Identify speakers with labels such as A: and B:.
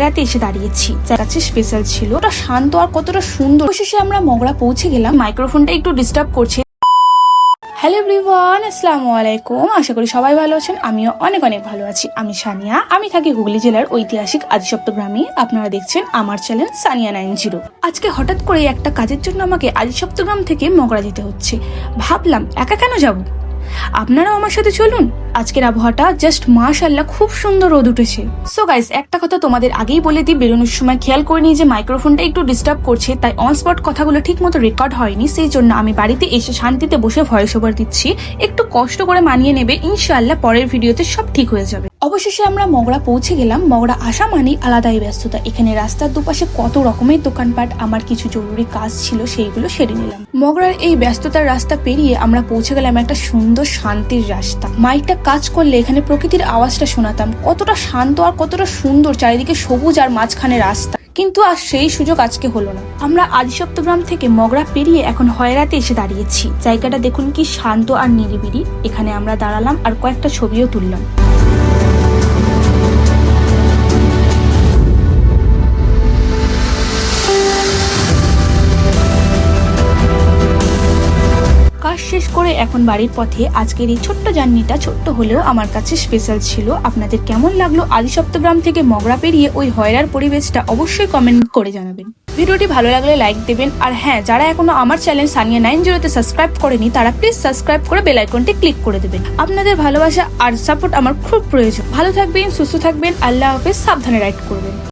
A: রাতে এসে দাঁড়িয়েছি, যার কাছে স্পেশাল ছিল। ওটা শান্ত আর কতটা সুন্দর। অবশেষে আমরা মগরা পৌঁছে গেলাম। মাইক্রোফোনটা একটু ডিস্টার্ব করছে। হ্যালো এভরিওয়ান, আসসালামু আলাইকুম। আশা করি সবাই ভালো আছেন। আমিও অনেক অনেক ভালো আছি। আমি সানিয়া। আমি থাকি হুগলি জেলার ঐতিহাসিক আদিসপ্ত গ্রামে। আপনারা দেখছেন আমার চ্যানেল সানিয়া 90। আজকে হঠাৎ করে একটা কাজের জন্য আমাকে আদিসপ্ত গ্রাম থেকে মগরা যেতে হচ্ছে। ভাবলাম একা কেন যাব, আপনারাও আমার সাথে চলুন। আজকের আবহাওয়াটা জাস্ট মাশাআল্লাহ, খুব সুন্দর রোদ উঠেছে। সো গাইস, একটা কথা তোমাদের আগেই বলে দিই, বেরোনোর সময় খেয়াল করে নিই যে মাইক্রোফোনটা একটু ডিস্টার্ব করছে, তাই অন স্পট কথাগুলো ঠিক মতো রেকর্ড হয়নি। সেই জন্য আমি বাড়িতে এসে শান্তিতে বসে ভয়েস ওভার দিচ্ছি। একটু কষ্ট করে মানিয়ে নেবে, ইনশাআল্লাহ পরের ভিডিওতে সব ঠিক হয়ে যাবে। অবশেষে আমরা মগরা পৌঁছে গেলাম। মগরা আসা মানেই আলাদাই ব্যস্ততা। এখানে রাস্তার দুপাশে কত রকমের দোকানপাট। আমার কিছু জরুরি কাজ ছিল, সেইগুলো সেরে নিলাম। মগরার এই ব্যস্ততার রাস্তা পেরিয়ে আমরা পৌঁছে গেলাম একটা সুন্দর শান্তির রাস্তা। মাইকটা কাজ করলে এখানে প্রকৃতির আওয়াজটা শোনাতাম। কতটা শান্ত আর কতটা সুন্দর, চারিদিকে সবুজ আর মাঝখানে রাস্তা। কিন্তু আর সেই সুযোগ আজকে হলো না। আমরা আদিসপ্ত গ্রাম থেকে মগরা পেরিয়ে এখন হয়রাতে এসে দাঁড়িয়েছি। জায়গাটা দেখুন কি শান্ত আর নিরিবিলি। এখানে আমরা দাঁড়ালাম আর কয়েকটা ছবিও তুললাম। কাজ শেষ করে এখন বাড়ির পথে। আজকের এই ছোট্ট জার্নিটা ছোট্ট হলেও আমার কাছে স্পেশাল ছিল। আপনাদের কেমন লাগলো আদিসপ্ত গ্রাম থেকে মগরা পেরিয়ে ওই হয়রার পরিবেশটা অবশ্যই কমেন্ট করে জানাবেন। ভিডিওটি ভালো লাগলে লাইক দেবেন। আর হ্যাঁ, যারা এখনো আমার চ্যানেল সানিয়া 90-তে সাবস্ক্রাইব করেনি, তারা প্লিজ সাবস্ক্রাইব করে বেল আইকনটি ক্লিক করে দেবেন। আপনাদের ভালোবাসা আর সাপোর্ট আমার খুব প্রয়োজন। ভালো থাকবেন, সুস্থ থাকবেন। আল্লাহ হাফেজ। সাবধানে রাইড করবেন।